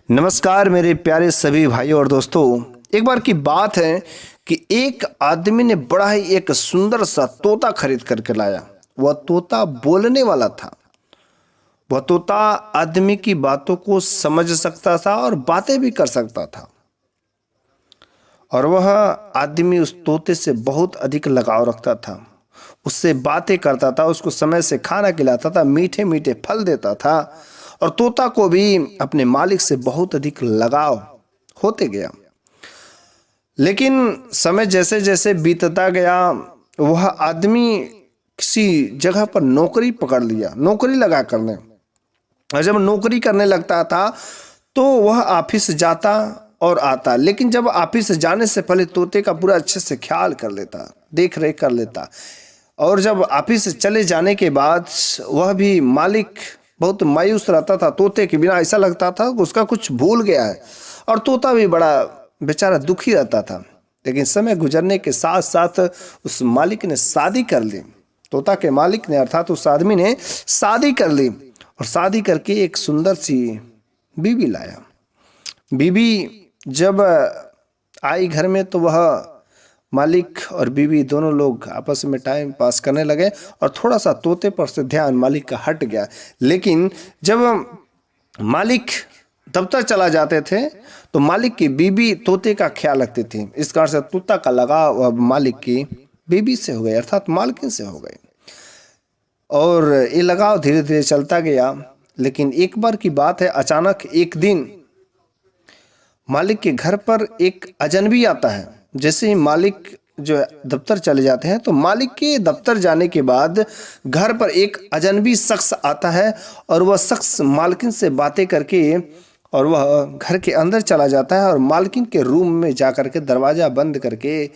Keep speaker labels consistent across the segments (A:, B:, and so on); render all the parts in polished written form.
A: नमस्कार मेरे प्यारे सभी भाइयों और दोस्तों। एक बार की बात है कि एक आदमी ने बड़ा ही एक सुंदर सा तोता खरीद करके लाया। वह तोता बोलने वाला था। वह तोता आदमी की बातों को समझ सकता था और बातें भी कर सकता था। और वह आदमी उस तोते से बहुत अधिक लगाव रखता था। उससे बातें करता था, उसको समय से खाना खिलाता था, मीठे मीठे फल देता था। और तोता को भी अपने मालिक से बहुत अधिक लगाव होते गया। लेकिन समय जैसे जैसे बीतता गया, वह आदमी किसी जगह पर नौकरी पकड़ लिया, नौकरी लगा करने। और जब नौकरी करने लगता था तो वह ऑफिस जाता और आता। लेकिन जब ऑफिस जाने से पहले तोते का पूरा अच्छे से ख्याल कर लेता, देख रेख कर लेता। और जब ऑफिस चले जाने के बाद वह भी मालिक बहुत मायूस रहता था। तोते के बिना ऐसा लगता था कि उसका कुछ भूल गया है। और तोता भी बड़ा बेचारा दुखी रहता था। लेकिन समय गुजरने के साथ साथ उस मालिक ने शादी कर ली। तोता के मालिक ने अर्थात उस आदमी ने शादी कर ली और शादी करके एक सुंदर सी बीवी लाया। बीवी जब आई घर में तो वह मालिक और बीवी दोनों लोग आपस में टाइम पास करने लगे और थोड़ा सा तोते पर से ध्यान मालिक का हट गया। लेकिन जब मालिक दफ्तर चला जाते थे तो मालिक की बीवी तोते का ख्याल रखती थी। इस कारण से तोता का लगाव अब मालिक की बीवी से हो गया, अर्थात मालकिन से हो गई। और ये लगाव धीरे धीरे चलता गया। लेकिन एक बार की बात है, अचानक एक दिन मालिक के घर पर एक अजनबी आता है। जैसे ही मालिक जो दफ्तर चले जाते हैं तो मालिक के दफ्तर जाने के बाद घर पर एक अजनबी शख्स आता है और वह शख्स मालकिन से बातें करके और वह घर के अंदर चला जाता है और मालकिन के रूम में जा करके दरवाज़ा बंद करके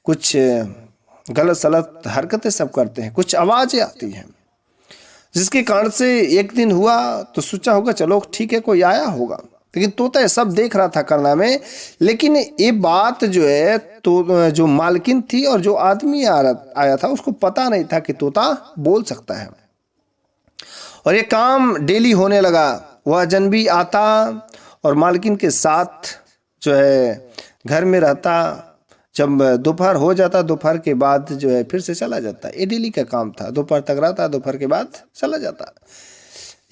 A: कुछ गलत सलत हरकतें सब करते हैं। कुछ आवाज़ें आती हैं जिसके कारण से एक दिन हुआ तो सोचा होगा चलो ठीक है कोई आया होगा। लेकिन तोता ये सब देख रहा था करना में। लेकिन ये बात जो है तो जो मालकिन थी और जो आदमी आया था उसको पता नहीं था कि तोता बोल सकता है। और ये काम डेली होने लगा। वह अजनबी आता और मालकिन के साथ जो है घर में रहता। जब दोपहर हो जाता, दोपहर के बाद जो है फिर से चला जाता। ये डेली का काम था। दोपहर तक रहता, दोपहर के बाद चला जाता।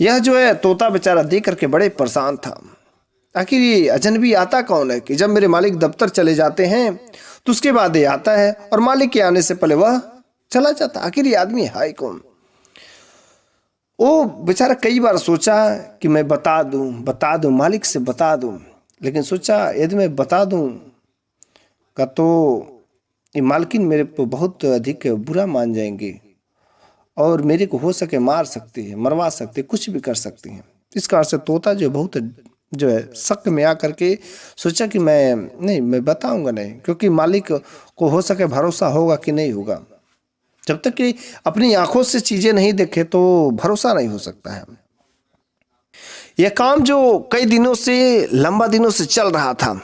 A: यह जो है तोता बेचारा देख करके बड़े परेशान था। आखिर ये अजनबी आता कौन है कि जब मेरे मालिक दफ्तर चले जाते हैं तो उसके बाद ये आता है और मालिक के आने से पहले वह चला जाता। आखिर ये आदमी है कौन? वो बेचारा कई बार सोचा कि मैं बता दूं मालिक से बता दूं। लेकिन सोचा यदि मैं बता दूं का तो ये मालकिन मेरे को बहुत अधिक बुरा मान जाएंगे और मेरे को हो सके मार सकती है, मरवा सकते, कुछ भी कर सकती हैं। इस कारण से तोता जो बहुत जो है शक में आ करके सोचा कि मैं बताऊंगा नहीं, क्योंकि मालिक को हो सके भरोसा होगा कि नहीं होगा। जब तक कि अपनी आंखों से चीजें नहीं देखे तो भरोसा नहीं हो सकता है। यह काम जो कई दिनों से लंबा दिनों से चल रहा था।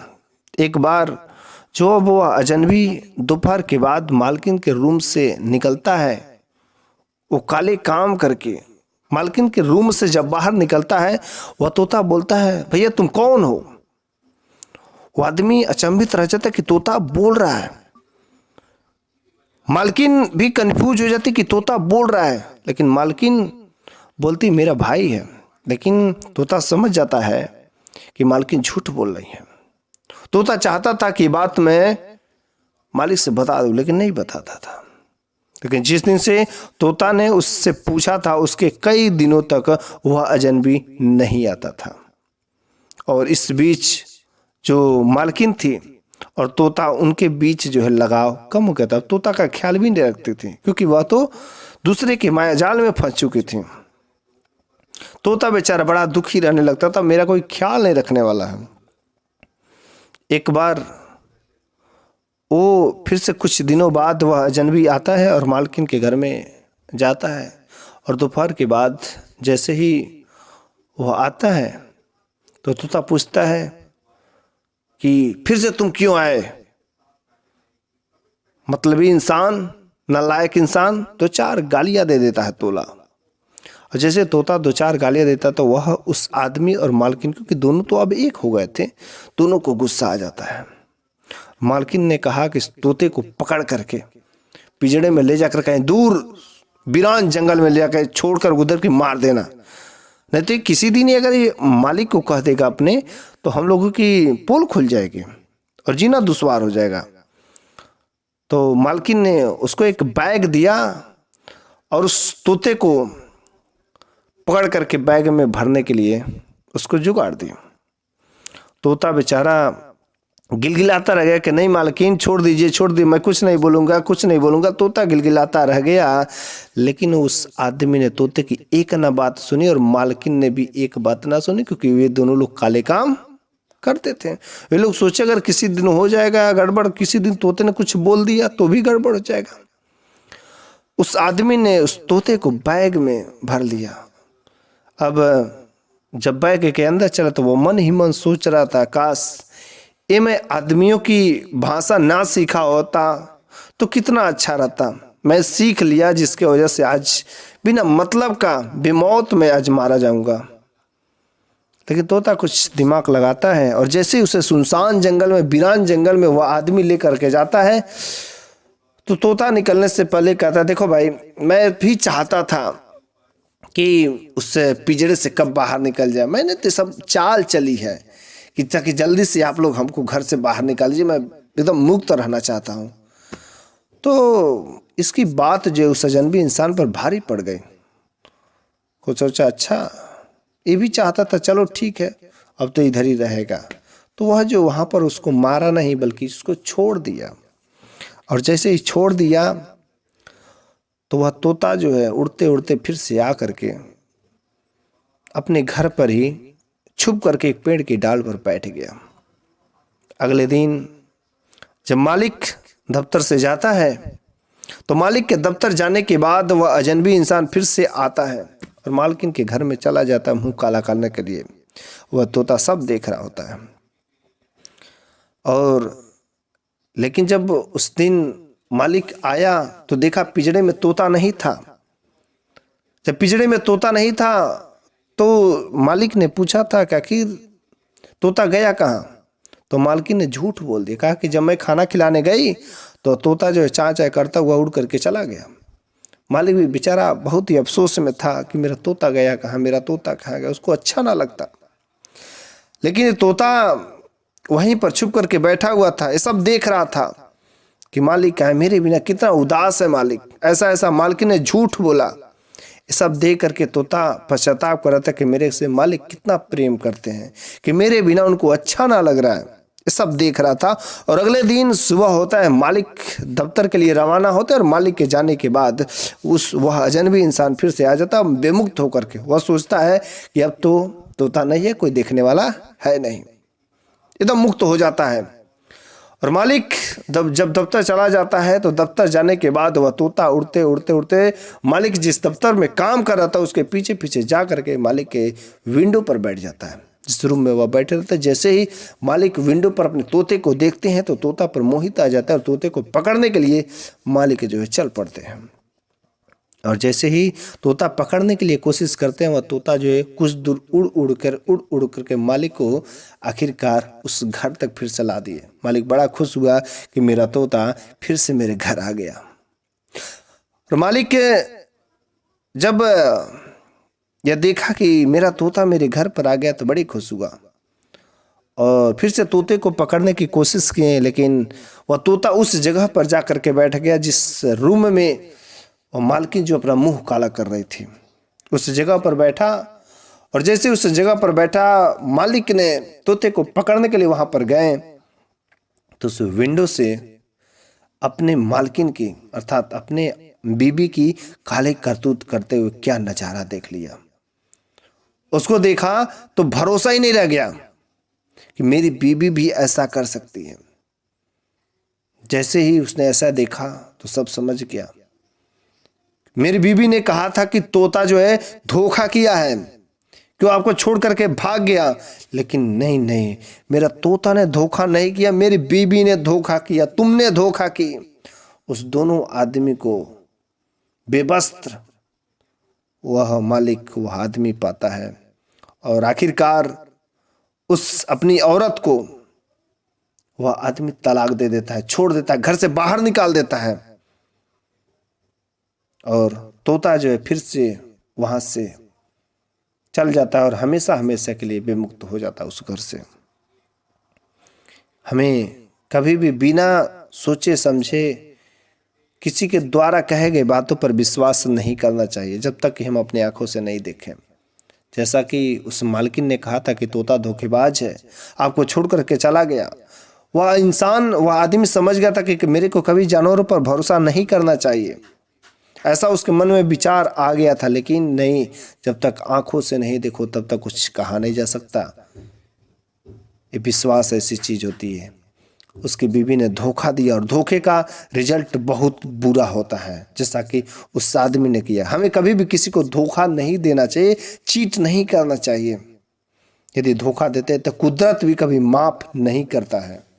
A: एक बार जो वो अजनबी दोपहर के बाद मालकिन के रूम से निकलता है, वो काले काम करके मालकिन के रूम से जब बाहर निकलता है वह तोता बोलता है, भैया तुम कौन हो? वो आदमी अचंभित रह जाता कि तोता बोल रहा है। मालकिन भी कंफ्यूज हो जाती कि तोता बोल रहा है। लेकिन मालकिन बोलती मेरा भाई है। लेकिन तोता समझ जाता है कि मालकिन झूठ बोल रही है। तोता चाहता था कि बात मैं मालिक से बता दूं, लेकिन नहीं बताता था। लेकिन जिस दिन से तोता ने उससे पूछा था उसके कई दिनों तक वह अजनबी नहीं आता था। और इस बीच जो मालकिन थी और तोता, उनके बीच जो है लगाव कम हो गया था। तोता का ख्याल भी नहीं रखती थी क्योंकि वह तो दूसरे के मायाजाल में फंस चुकी थी। तोता बेचारा बड़ा दुखी रहने लगता था, मेरा कोई ख्याल नहीं रखने वाला है। एक बार वो फिर से कुछ दिनों बाद वह अजनबी आता है और मालकिन के घर में जाता है। और दोपहर के बाद जैसे ही वह आता है तो तोता पूछता है कि फिर से तुम क्यों आए? मतलबी इंसान, नालायक इंसान। तो चार गालियां दे देता है तोला। और जैसे तोता दो चार गालियाँ देता तो वह उस आदमी और मालकिन, क्योंकि दोनों तो अब एक हो गए थे, दोनों को गुस्सा आ जाता है। मालकिन ने कहा कि इस तोते को पकड़ करके पिंजड़े में ले जाकर कहीं दूर वीरान जंगल में ले जाकर छोड़कर उधर की मार देना, नहीं तो किसी दिन ही अगर ये मालिक को कह देगा अपने, तो हम लोगों की पोल खुल जाएगी और जीना दुश्वार हो जाएगा। तो मालकिन ने उसको एक बैग दिया और उस तोते को पकड़ करके बैग में भरने के लिए उसको जुगाड़ दिया। तोता बेचारा गिलगिलाता रह गया कि नहीं मालकिन छोड़ दीजिए, छोड़ दीजिए, मैं कुछ नहीं बोलूँगा, कुछ नहीं बोलूँगा। तोता गिलगिलाता रह गया, लेकिन उस आदमी ने तोते की एक ना बात सुनी और मालकिन ने भी एक बात ना सुनी, क्योंकि वे दोनों लोग काले काम करते थे। वे लोग सोचे अगर किसी दिन हो जाएगा गड़बड़, किसी दिन तोते ने कुछ बोल दिया तो भी गड़बड़ हो जाएगा। उस आदमी ने उस तोते को बैग में भर लिया। अब जब बैग के अंदर चला तो वो मन ही मन सोच रहा था, काश ये मैं आदमियों की भाषा ना सीखा होता तो कितना अच्छा रहता। मैं सीख लिया, जिसके वजह से आज बिना मतलब का बेमौत में आज मारा जाऊंगा। लेकिन तोता कुछ दिमाग लगाता है और जैसे ही उसे सुनसान जंगल में, वीरान जंगल में वह आदमी लेकर के जाता है, तो तोता निकलने से पहले कहता है, देखो भाई, मैं भी चाहता था कि उससे पिंजरे से कब बाहर निकल जाए। मैंने तो सब चाल चली है कि ताकि जल्दी से आप लोग हमको घर से बाहर निकालिए, मैं एकदम मुक्त रहना चाहता हूँ। तो इसकी बात जो उस अजनबी इंसान पर भारी पड़ गई। को सोचा अच्छा ये भी चाहता था, चलो ठीक है अब तो इधर ही रहेगा। तो वह जो वहाँ पर उसको मारा नहीं बल्कि उसको छोड़ दिया, और जैसे ही छोड़ दिया तो वह तोता जो है उड़ते उड़ते फिर से आ करके अपने घर पर ही छुप करके एक पेड़ की डाल पर बैठ गया। अगले दिन जब मालिक दफ्तर से जाता है तो मालिक के दफ्तर जाने के बाद वह अजनबी इंसान फिर से आता है और मालकिन के घर में चला जाता है मुंह काला करने के लिए। वह तोता सब देख रहा होता है। और लेकिन जब उस दिन मालिक आया तो देखा पिंजड़े में तोता नहीं था। जब पिंजड़े में तोता नहीं था तो मालिक ने पूछा था कि आखिर तोता गया कहाँ। तो मालकिन ने झूठ बोल दिया, कहा कि जब मैं खाना खिलाने गई तो तोता जो है चाँ चाँ करता हुआ उड़ करके चला गया। मालिक भी बेचारा बहुत ही अफसोस में था कि मेरा तोता गया कहाँ, मेरा तोता कहाँ गया। उसको अच्छा ना लगता। लेकिन ये तोता वहीं पर छुप करके बैठा हुआ था, ये सब देख रहा था कि मालिक कहाँ है, मेरे बिना कितना उदास है मालिक। ऐसा ऐसा मालकिन ने झूठ बोला। ये सब देख करके तोता पश्चाताप कर रहा था कि मेरे से मालिक कितना प्रेम करते हैं, कि मेरे बिना उनको अच्छा ना लग रहा है। ये सब देख रहा था। और अगले दिन सुबह होता है, मालिक दफ्तर के लिए रवाना होता है और मालिक के जाने के बाद वह अजनबी इंसान फिर से आ जाता बेमुक्त होकर के। वह सोचता है कि अब तो तोता नहीं है, कोई देखने वाला है नहीं, एकदम मुक्त हो जाता है। और मालिक जब दफ्तर चला जाता है तो दफ्तर जाने के बाद वह तोता उड़ते उड़ते उड़ते मालिक जिस दफ्तर में काम कर रहा था उसके पीछे पीछे जा करके मालिक के विंडो पर बैठ जाता है, जिस रूम में वह बैठे रहते हैं। जैसे ही मालिक विंडो पर अपने तोते को देखते हैं तो तोता पर मोहित आ जाता है और तोते को पकड़ने के लिए मालिक जो है चल पड़ते हैं। और जैसे ही तोता पकड़ने के लिए कोशिश करते हैं, वह तोता जो है कुछ दूर उड़ उड़ कर के मालिक को आखिरकार उस घर तक फिर से ला दिए। मालिक बड़ा खुश हुआ कि मेरा तोता फिर से मेरे घर आ गया। और मालिक जब यह देखा कि मेरा तोता मेरे घर पर आ गया तो बड़ी खुश हुआ और फिर से तोते को पकड़ने की कोशिश किए, लेकिन वह तोता उस जगह पर जा कर के बैठ गया जिस रूम में और मालकिन जो अपना मुंह काला कर रही थी। उस जगह पर बैठा और जैसे उस जगह पर बैठा मालिक ने तोते को पकड़ने के लिए वहां पर गए तो उस विंडो से अपने मालकिन की अर्थात अपने बीबी की काले करतूत करते हुए क्या नजारा देख लिया। उसको देखा तो भरोसा ही नहीं रह गया कि मेरी बीबी भी ऐसा कर सकती है। जैसे ही उसने ऐसा देखा तो सब समझ गया। मेरी बीबी ने कहा था कि तोता जो है धोखा किया है, क्यों आपको छोड़ करके भाग गया, लेकिन नहीं, मेरा तोता ने धोखा नहीं किया, मेरी बीबी ने धोखा किया, तुमने धोखा की। उस दोनों आदमी को बेवस्त्र वह मालिक वह आदमी पाता है। और आखिरकार उस अपनी औरत को वह आदमी तलाक दे देता है, छोड़ देता है, घर से बाहर निकाल देता है। और तोता जो है फिर से वहां से चल जाता है और हमेशा हमेशा के लिए विमुक्त हो जाता है उस घर से। हमें कभी भी बिना सोचे समझे किसी के द्वारा कहे गए बातों पर विश्वास नहीं करना चाहिए जब तक कि हम अपनी आंखों से नहीं देखें। जैसा कि उस मालकिन ने कहा था कि तोता धोखेबाज है, आपको छोड़ करके चला गया। वह इंसान, वह आदमी समझ गया था कि मेरे को कभी जानवरों पर भरोसा नहीं करना चाहिए, ऐसा उसके मन में विचार आ गया था। लेकिन नहीं, जब तक आंखों से नहीं देखो तब तक कुछ कहा नहीं जा सकता। ये विश्वास ऐसी चीज होती है। उसकी बीवी ने धोखा दिया और धोखे का रिजल्ट बहुत बुरा होता है, जैसा कि उस आदमी ने किया। हमें कभी भी किसी को धोखा नहीं देना चाहिए, चीट नहीं करना चाहिए। यदि धोखा देते हैं तो कुदरत भी कभी माफ नहीं करता है।